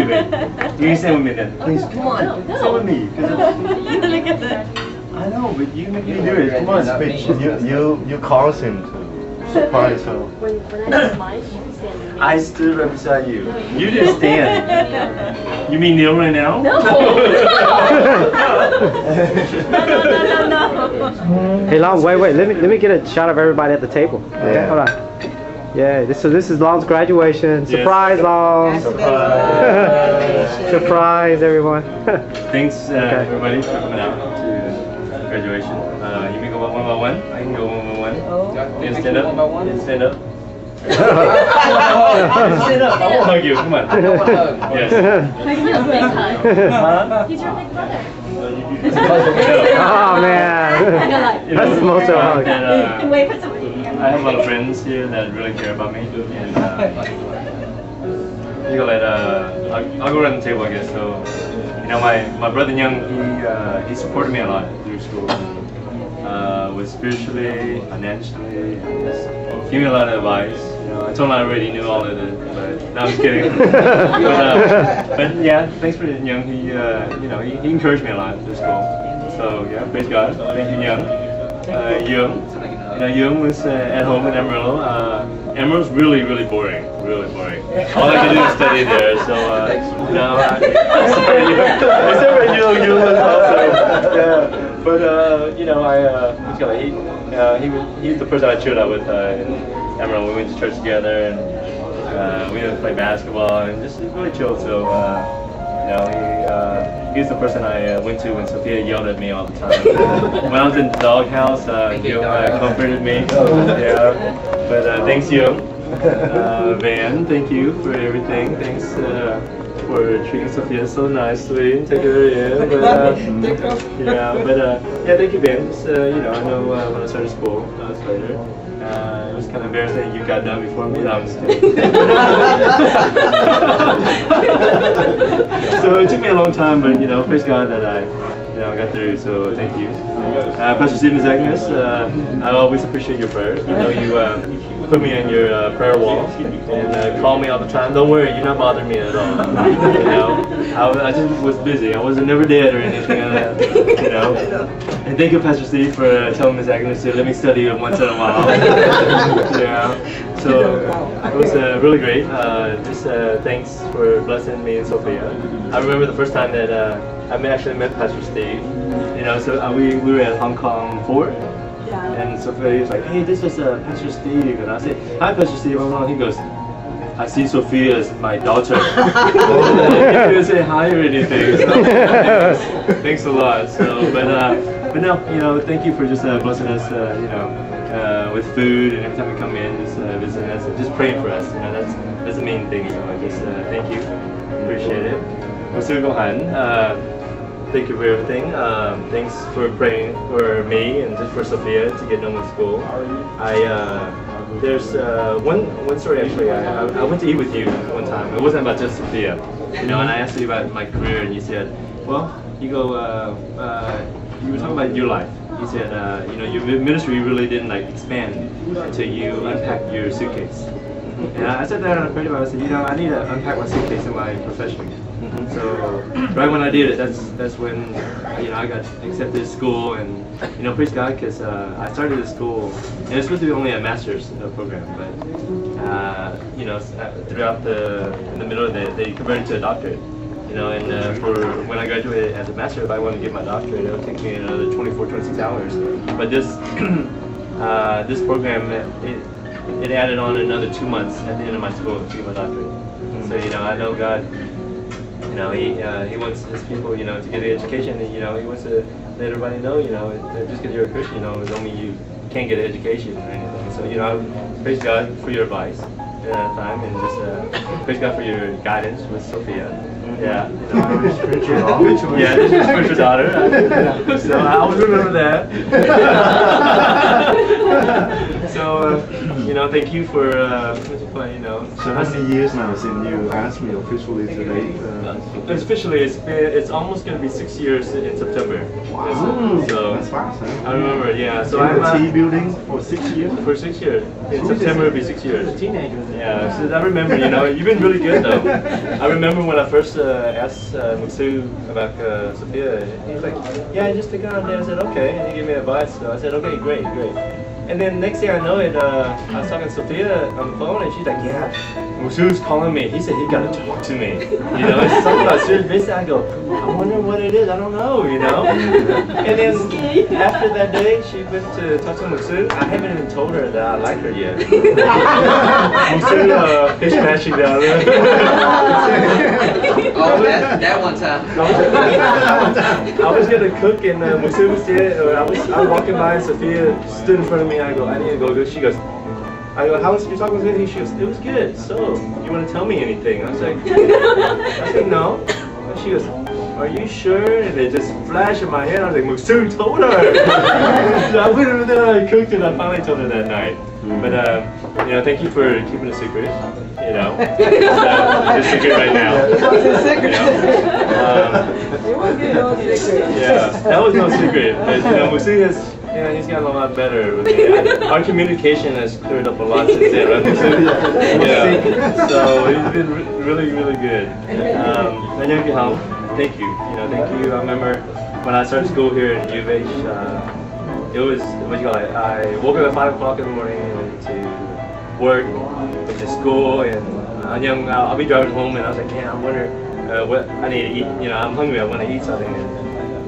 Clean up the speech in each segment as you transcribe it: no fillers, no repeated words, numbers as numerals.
you, babe. You can stand with me then. Please, come on. Stand with me. Look at that. I know, but you make me do it. Come on, bitch. You cause him to surprise her. When I smile, you stand with me. I stood right beside you. You didn't stand. You mean kneel right now? No. No. Hey, Long, wait. Let me get a shot of everybody at the table. Yeah. Hold on. Yeah. This is Long's graduation. Surprise, Long. Surprise, everyone. Thanks, everybody, for coming out to graduation. You may go one by one. I can go one by one. You can stand up. You can stand up. Stand up. I won't hug you. Come on. Yes. He's your big brother. Oh man, that's the most of a hug. Wait for somebody. I have a lot of friends here that really care about me, and you go I'll go around the table, I guess. So, you know, my brother Young, he supported me a lot through school, with spiritually, financially, and just gave me a lot of advice. You know, I told him I already knew all of it, but no, I'm just kidding. but yeah, thanks for Young. He you know, he encouraged me a lot through school. So yeah, praise God. Thank you, Young. Young. You know, Young was at home in Amarillo. Amarillo's really boring. Really boring. All I can do is study there. So no, except for you also. Yeah. But you know, he's the person I chilled out with in Amarillo. We went to church together, and we would play basketball and just really chill. So you know, he's the person I went to when Sophia yelled at me all the time. When I was in the doghouse, he comforted me. Yeah. But thanks, you. Van, thank you for everything. Thanks for treating Sophia so nicely. Take her in. But yeah, thank you, Van. Just, you know, I know when I started school, later. It was kind of embarrassing you got done before me. No, I'm just kidding. So it took me a long time, but you know, praise God that I got through. So thank you, Pastor Stephen Agnes. I always appreciate your prayers. You know, you put me on your prayer wall and call me all the time. Don't worry, you're not bothering me at all. You know, I just was busy. I wasn't never dead or anything like that. You know. And thank you, Pastor Steve, for telling Miss Agnes to let me study once in a while. Yeah. So it was really great. Just thanks for blessing me and Sophia. I remember the first time that I actually met Pastor Steve. You know, so we were at Hong Kong 4. And Sophia was like, hey, this is Pastor Steve. And I said, hi, Pastor Steve. He goes, I see Sophia as my daughter. He didn't say hi or anything. So, thanks a lot. So, but no, you know, thank you for just blessing us, you know, with food, and every time we come in, just visiting us, and just praying for us. You know, that's the main thing. So I just thank you, appreciate it. Thank you for everything. Thanks for praying for me and just for Sophia to get done with school. There's one story actually. I went to eat with you one time. It wasn't about just Sophia, you know. And I asked you about my career, and you said, well, you go. You were talking about your life. You said, you know, your ministry really didn't like expand until you unpacked your suitcase. And I said that on a prayed about. I said, you know, I need to unpack my suitcase in my profession. So right when I did it, that's when you know I got accepted to school, and you know, praise God, because I started at school, and it's supposed to be only a master's program, but you know, throughout in the middle of it, they converted to a doctorate. You know, and for when I graduated as a master, if I wanted to get my doctorate, it would take me another 24, 26 hours. But this this program, it added on another 2 months at the end of my school to get my doctorate. So you know, I know God. You know, he wants his people, you know, to get an education, and you know, he wants to let everybody know, you know, just because you're a Christian, you know, it don't mean you can't get an education or anything. So you know, praise God for your advice at that time, and just praise God for your guidance with Sophia. Yeah, you know, yeah, this is your spiritual daughter. So I always remember that. So thank you for So how many years now since you asked me officially today? Officially, it's almost going to be 6 years in September. Wow, So that's fast. Huh? I remember, yeah. So In the I'm tea building for 6 years. for 6 years. In September it'll be 6 years. Yeah. So I remember, you've been really good though. I remember when I first asked Mutsu about Sophia. He was like, "Yeah, just take it on there." I said, "Okay," and he gave me advice. So I said, "Okay, great." And then next thing I know it, I was talking to Sophia on the phone, and she's like, "Yeah, Musu's calling me. He said he gotta talk to me. It's something about serious business." I go, "I wonder what it is. I don't know." And then after that day, she went to talk to Musu. I haven't even told her that I like her yet. Musu, fish mashing down there. Oh, that one time. I was gonna cook, and Musu was there. I was walking by, and Sophia stood in front of me. I go, "I need to go." She goes, "How was your talk with him?" She goes, "It was good. So, you want to tell me anything?" I was like, "No." And she goes, "Are you sure?" And it just flashed in my head. I was like, "Musu told her." I went over there, I cooked, and I finally told her that night. But thank you for keeping it secret. It's a secret right now. Yeah, that was no secret. But Musu has. Yeah, he's gotten a lot better with me. Our communication has cleared up a lot since then, right? Yeah. So he's been really, really good. Thank you. Thank you. I remember when I started school here in UH, it was, I woke up at 5 o'clock in the morning and went to work, went to school, and I'll be driving home, and I was like, "Man, I wonder what I need to eat. I'm hungry. I want to eat something." And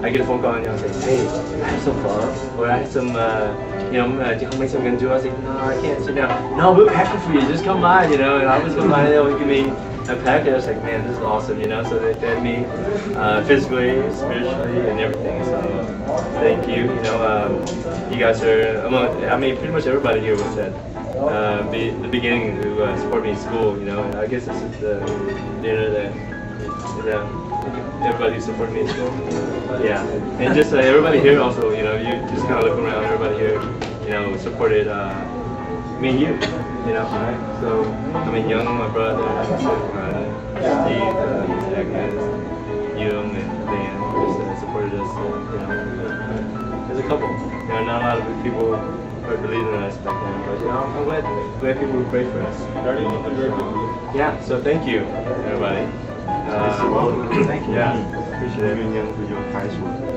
I get a phone call, and I was like, "Hey, I have some pho, or I have some, do you want to make some ganju?" I was like, "No, I can't sit down." "No, we'll pack it for you. Just come by, And I was going by, and they would give me a packet. I was like, "Man, this is awesome, So they fed me physically, spiritually, and everything. So thank you. You guys are pretty much everybody here was at the beginning who supported me in school. I guess this is the dinner that everybody supported me in school. Yeah, and just everybody here also. You just kind of look around. Everybody here, supported me and you. Right? So Young, my brother, Steve, Agnes, Yung, and Dan just supported us. As a couple. Not a lot of people believed in us back then, but I'm glad people would pray for us. Yeah. So thank you, everybody. Thank you. Yeah, appreciate it. 明年就开始。